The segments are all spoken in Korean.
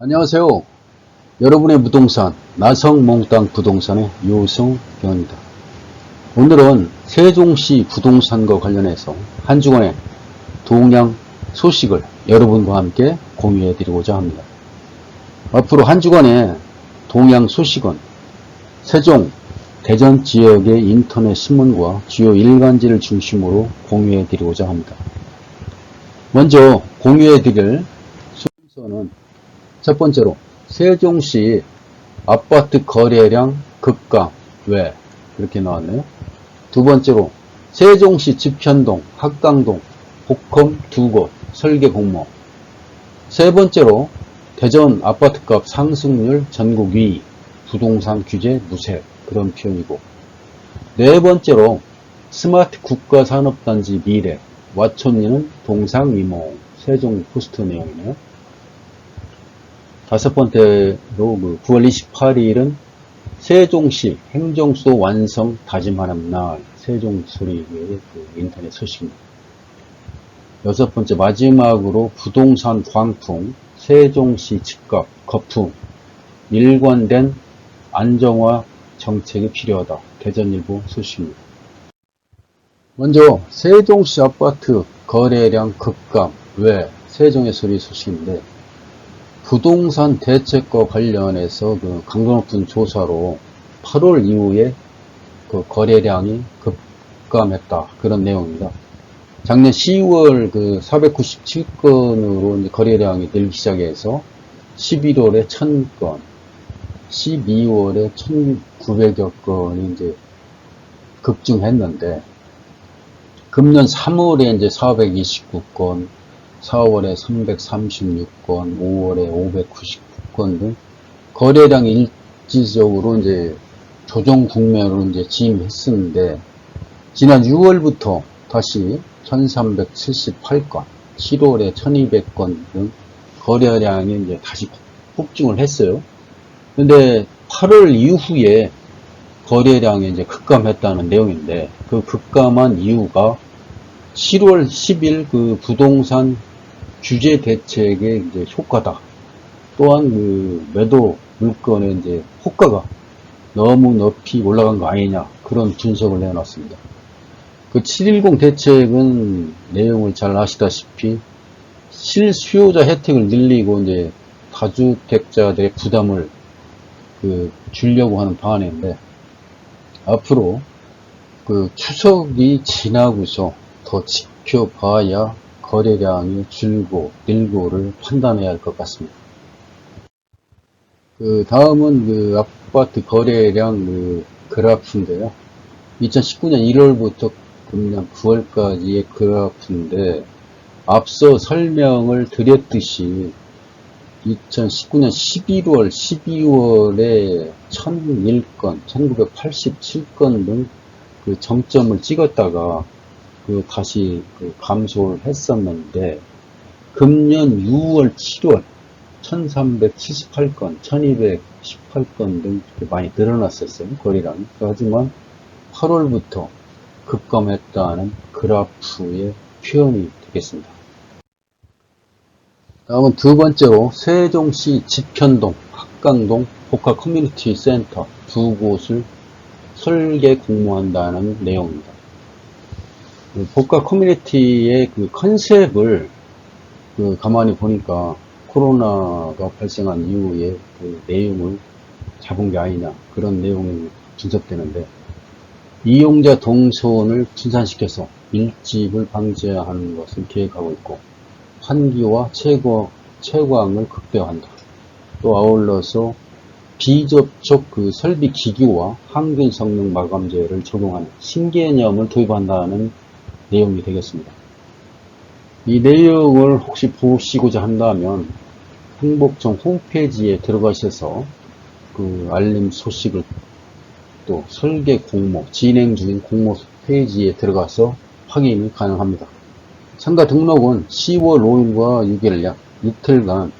안녕하세요. 여러분의 부동산 나성몽땅 부동산의 유승경입니다. 오늘은 세종시 부동산과 관련해서 한 주간의 동향 소식을 여러분과 함께 공유해 드리고자 합니다. 앞으로 한 주간의 동향 소식은 세종, 대전 지역의 인터넷 신문과 주요 일간지를 중심으로 공유해 드리고자 합니다. 먼저 공유해 드릴 순서는 첫 번째로 세종시 아파트 거래량 급감 왜 이렇게 나왔네요. 두 번째로 세종시 지편동, 학당동, 복컴 2곳 설계 공모. 세 번째로 대전 아파트값 상승률 전국 2위, 부동산 규제 무색 그런 표현이고, 네 번째로 스마트 국가산업단지 미래, 와촌리는 동상이몽 세종 포스트 내용이네요. 다섯 번째로 9월 28일은 세종시 행정수도 완성 다짐하는 날 세종소리의 인터넷 소식입니다. 여섯 번째 마지막으로 부동산 광풍 세종시 집값 거품 일관된 안정화 정책이 필요하다 대전일보 소식입니다. 먼저 세종시 아파트 거래량 급감 왜 세종의 소리 소식인데, 부동산 대책과 관련해서 강도 높은 조사로 8월 이후에 거래량이 급감했다 그런 내용입니다. 작년 10월 497건으로 거래량이 늘기 시작해서 11월에 1000건, 12월에 1900여 건이 이제 급증했는데, 금년 3월에 이제 429건, 4월에 336건, 5월에 599건 등 거래량이 일지적으로 이제 조정 국면으로 이제 진입했었는데, 지난 6월부터 다시 1378건, 7월에 1200건 등 거래량이 이제 다시 폭증을 했어요. 근데 8월 이후에 거래량이 이제 급감했다는 내용인데, 그 급감한 이유가 7월 10일 부동산 규제 대책의 이제 효과다. 또한 매도 물건의 이제 호가가 너무 높이 올라간 거 아니냐 그런 분석을 내놨습니다. 710 대책은 내용을 잘 아시다시피 실수요자 혜택을 늘리고 이제 다주택자들의 부담을 주려고 하는 방안인데, 앞으로 추석이 지나고서 더 지켜봐야 거래량이 줄고 늘고를 판단해야 할 것 같습니다. 다음은 아파트 거래량 그래프인데요. 2019년 1월부터 금년 9월까지의 그래프인데, 앞서 설명을 드렸듯이 2019년 11월, 12월에 1001건, 1987건 등 정점을 찍었다가 다시 감소를 했었는데, 금년 6월, 7월 1378건, 1218건 등 많이 늘어났었어요, 거래량이. 하지만 8월부터 급감했다는 그래프의 표현이 되겠습니다. 다음은 두 번째로 세종시 지편동, 학당동, 복합 커뮤니티 센터 두 곳을 설계 공모한다는 내용입니다. 복합 커뮤니티의 컨셉을 가만히 보니까 코로나가 발생한 이후에 내용을 잡은 게 아니냐 그런 내용이 분석되는데, 이용자 동선을 분산시켜서 밀집을 방지하는 것을 계획하고 있고, 환기와 채광을 극대화한다. 또 아울러서 비접촉 설비 기기와 항균 성능 마감재를 적용하는 신개념을 도입한다는 내용이 되겠습니다. 이 내용을 혹시 보시고자 한다면 행복청 홈페이지에 들어가셔서 알림 소식을, 또 설계 공모, 진행 중인 공모 페이지에 들어가서 확인이 가능합니다. 참가 등록은 10월 5일과 6일 약 이틀간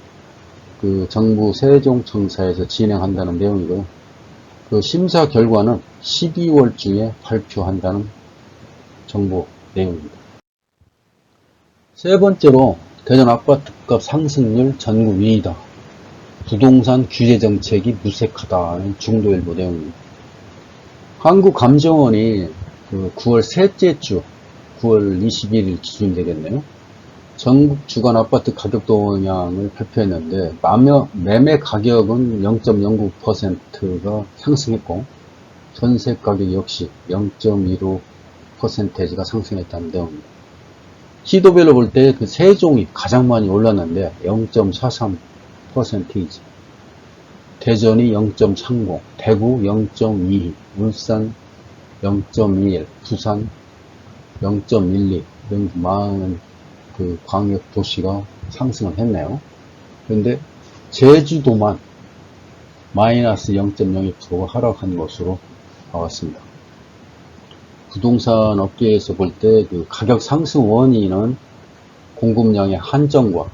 정부 세종청사에서 진행한다는 내용이고요. 심사 결과는 12월 중에 발표한다는 정보 내용입니다. 세 번째로 대전 아파트값 상승률 전국 2위다. 부동산 규제 정책이 무색하다는 중도일보 내용입니다. 한국감정원이 그 9월 셋째 주 9월 21일 기준 되겠네요. 전국 주간 아파트 가격 동향을 발표했는데 매매 가격은 0.09%가 상승했고 전세 가격 역시 0.15%가 상승했다는 내용입니다. 시도별로 볼 때 그 세종이 가장 많이 올랐는데 0.43%이지. 대전이 0.30, 대구 0.22, 울산 0.21, 부산 0.12 이런 많은 그 광역 도시가 상승을 했네요. 그런데 제주도만 마이너스 0.02%가 하락한 것으로 나왔습니다. 부동산 업계에서 볼 때 그 가격 상승 원인은 공급량의 한정과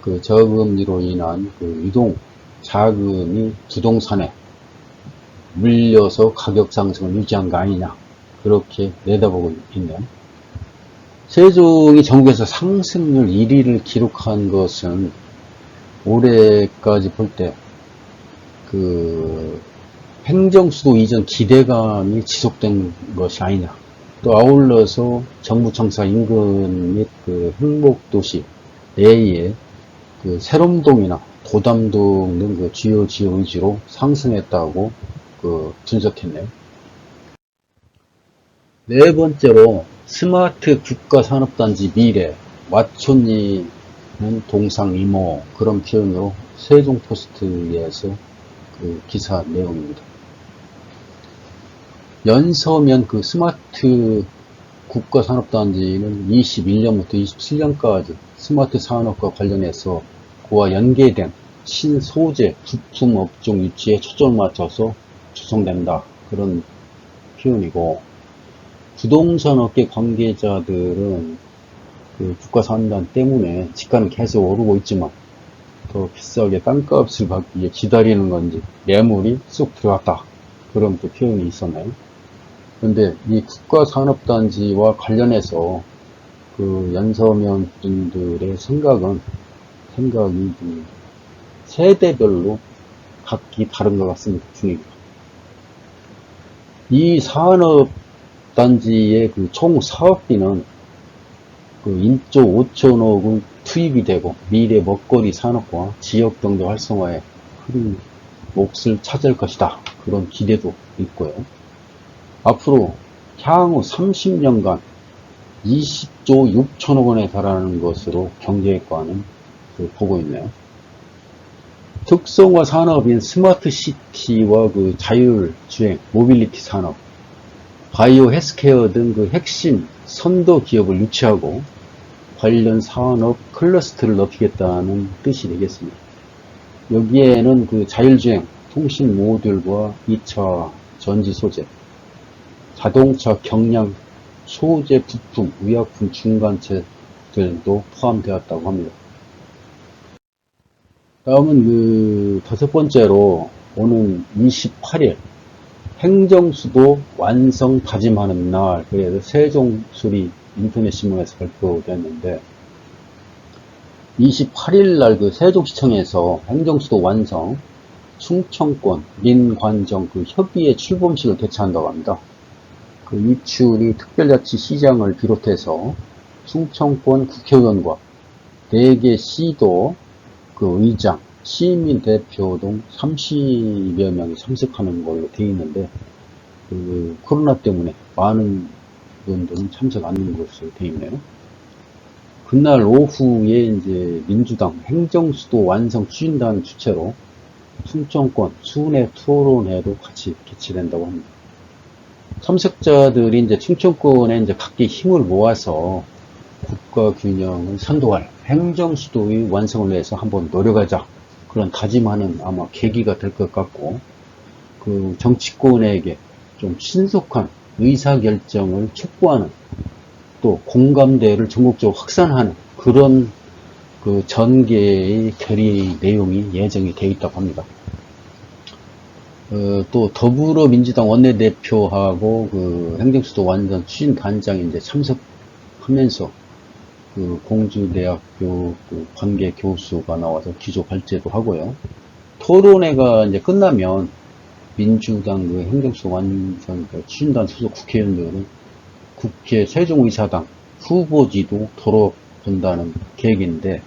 그 저금리로 인한 그 유동 자금이 부동산에 물려서 가격 상승을 유지한 거 아니냐, 그렇게 내다보고 있네요. 세종이 전국에서 상승률 1위를 기록한 것은 올해까지 볼 때 그 행정수도 이전 기대감이 지속된 것이 아니냐. 또 아울러서 정부청사 인근 및 그 행복도시 내에 그 세롬동이나 도담동 등 그 주요 지역 위주로 상승했다고 그 분석했네요. 네 번째로 스마트 국가산업단지 미래, 마촌리는 동상이모, 그런 표현으로 세종포스트에서 그 기사 내용입니다. 연서면 그 스마트 국가산업단지는 21년부터 27년까지 스마트 산업과 관련해서 그와 연계된 신소재, 부품 업종 유치에 초점을 맞춰서 조성된다, 그런 표현이고, 부동산 업계 관계자들은 그 국가산단 때문에 집가는 계속 오르고 있지만 더 비싸게 땅값을 받기 위해 기다리는 건지 매물이 쑥 들어왔다, 그런 또 표현이 있었나요? 그런데 이 국가산업단지와 관련해서 그 연서면 분들의 생각이 그 세대별로 각기 다른 것 같습니다. 분위기가. 이 산업단지의 그 총 사업비는 그 1조 5천억은 투입이 되고 미래 먹거리 산업과 지역 경제 활성화에 큰 몫을 차지할 것이다, 그런 기대도 있고요. 앞으로 향후 30년간 20조 6천억 원에 달하는 것으로 경제학과는 보고 있네요. 특성화 산업인 스마트시티와 그 자율주행, 모빌리티 산업, 바이오 헬스케어 등 그 핵심 선도 기업을 유치하고 관련 산업 클러스터를 넓히겠다는 뜻이 되겠습니다. 여기에는 그 자율주행, 통신 모듈과 2차 전지 소재, 자동차 경량 소재 부품, 의약품 중간체들도 포함되었다고 합니다. 다음은 그 다섯 번째로 오는 28일 행정수도 완성 다짐하는 날, 그래서 세종수리 인터넷신문에서 발표됐는데 28일 날 그 세종시청에서 행정수도 완성 충청권 민관정 그 협의회 출범식을 개최한다고 합니다. 그 이춘희 특별자치시장을 비롯해서 충청권 국회의원과 4개 시도 그 의장, 시민 대표 등 30여 명이 참석하는 걸로 되어 있는데, 그 코로나 때문에 많은 의원들은 참석 안 하는 것으로 되어 있네요. 그날 오후에 이제 민주당 행정수도 완성 추진단 주최로 충청권 순회 토론회도 같이 개최된다고 합니다. 참석자들이 이제 충청권에 이제 각기 힘을 모아서 국가 균형을 선도할 행정수도의 완성을 위해서 한번 노력하자, 그런 다짐하는 아마 계기가 될 것 같고, 그 정치권에게 좀 신속한 의사결정을 촉구하는, 또 공감대를 전국적으로 확산하는 그런 그 전개의 결의 내용이 예정이 되어 있다고 합니다. 또 더불어민주당 원내대표하고 그 행정수도 완전 추진단장이 이제 참석하면서 그 공주대학교 그 관계 교수가 나와서 기조 발제도 하고요. 토론회가 이제 끝나면 민주당 그 행정수 완성 추진단 소속 국회의원들은 국회 세종의사당 후보지도 돌아본다는 계획인데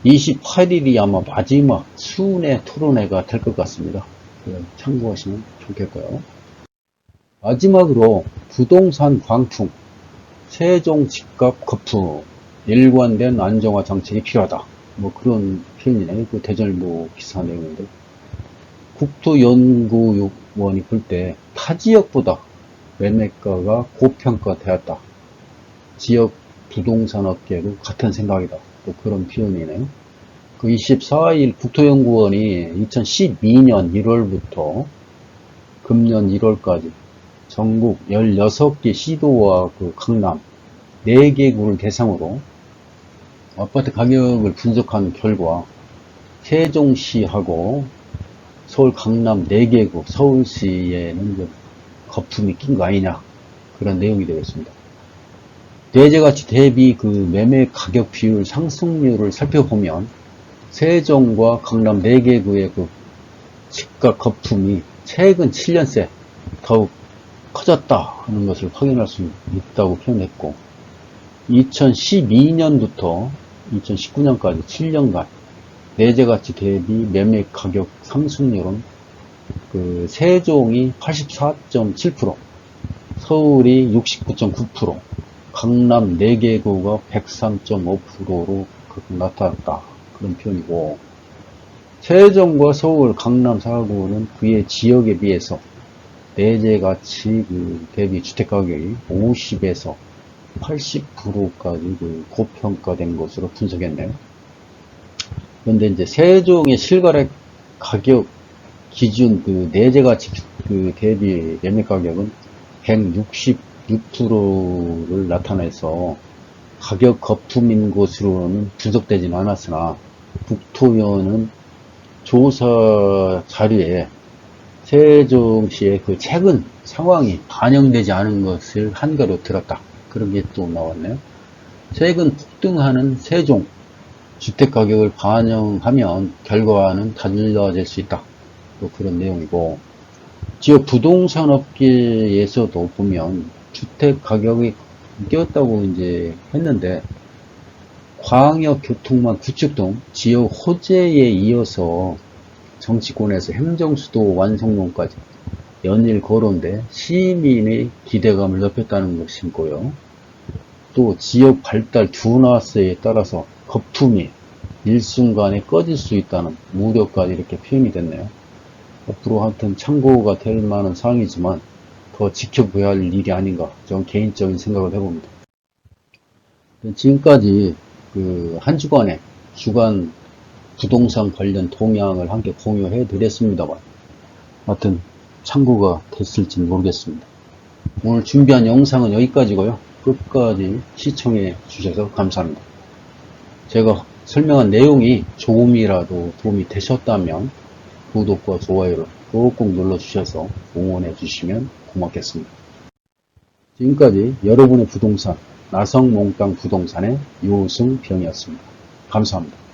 28일이 아마 마지막 수운의 토론회가 될 것 같습니다. 참고하시면 좋겠고요. 마지막으로 부동산 광풍, 세종 집값 거품, 일관된 안정화 정책이 필요하다. 뭐 그런 표현이네요. 그 대전일보 기사 내용인데 국토연구원이 볼 때 타 지역보다 매매가가 고평가되었다. 지역 부동산 업계도 같은 생각이다. 또 그런 표현이네요. 그 24일 국토연구원이 2012년 1월부터 금년 1월까지 전국 16개 시도와 그 강남 4개 구를 대상으로 아파트 가격을 분석한 결과 세종시하고 서울 강남 4개 구, 서울시에는 거품이 낀 거 아니냐 그런 내용이 되겠습니다. 대제가치 대비 그 매매 가격 비율 상승률을 살펴보면 세종과 강남 4개 구의 그 집값 거품이 최근 7년 새 더욱 커졌다 하는 것을 확인할 수 있다고 표현했고 2012년부터 2019년까지 7년간 내재가치 대비 매매 가격 상승률은 그 세종이 84.7%, 서울이 69.9%, 강남 4개 구가 103.5%로 나타났다. 그런 표현이고 세종과 서울, 강남 4구는 그의 지역에 비해서 내재가치 대비 주택가격이 50에서 80%까지 고평가된 것으로 분석했네요. 그런데 이제 세종의 실거래 가격 기준 내재가치 대비 매매 가격은 166%를 나타내서 가격 거품인 것으로는 분석되지는 않았으나 국토위원은 조사 자료에 세종시의 그 최근 상황이 반영되지 않은 것을 한가로 들었다. 그런 게 또 나왔네요. 최근 폭등하는 세종 주택가격을 반영하면 결과는 달라질 수 있다. 또 그런 내용이고 지역 부동산 업계에서도 보면 주택가격이 뛰었다고 이제 했는데 광역교통망 구축 등 지역 호재에 이어서 정치권에서 행정수도 완성론까지 연일 거론돼 시민의 기대감을 높였다는 것이고요. 또 지역 발달 둔화세에 따라서 거품이 일순간에 꺼질 수 있다는 우려까지 이렇게 표현이 됐네요. 앞으로 하여튼 참고가 될 만한 사항이지만 더 지켜봐야 할 일이 아닌가 저는 개인적인 생각을 해봅니다. 지금까지 한 주간의 주간 부동산 관련 동향을 함께 공유해 드렸습니다만 하여튼 참고가 됐을지는 모르겠습니다. 오늘 준비한 영상은 여기까지고요. 끝까지 시청해 주셔서 감사합니다. 제가 설명한 내용이 조금이라도 도움이 되셨다면 구독과 좋아요를 꼭꼭 눌러주셔서 응원해 주시면 고맙겠습니다. 지금까지 여러분의 부동산 나성몽땅 부동산의 요승병이었습니다. 감사합니다.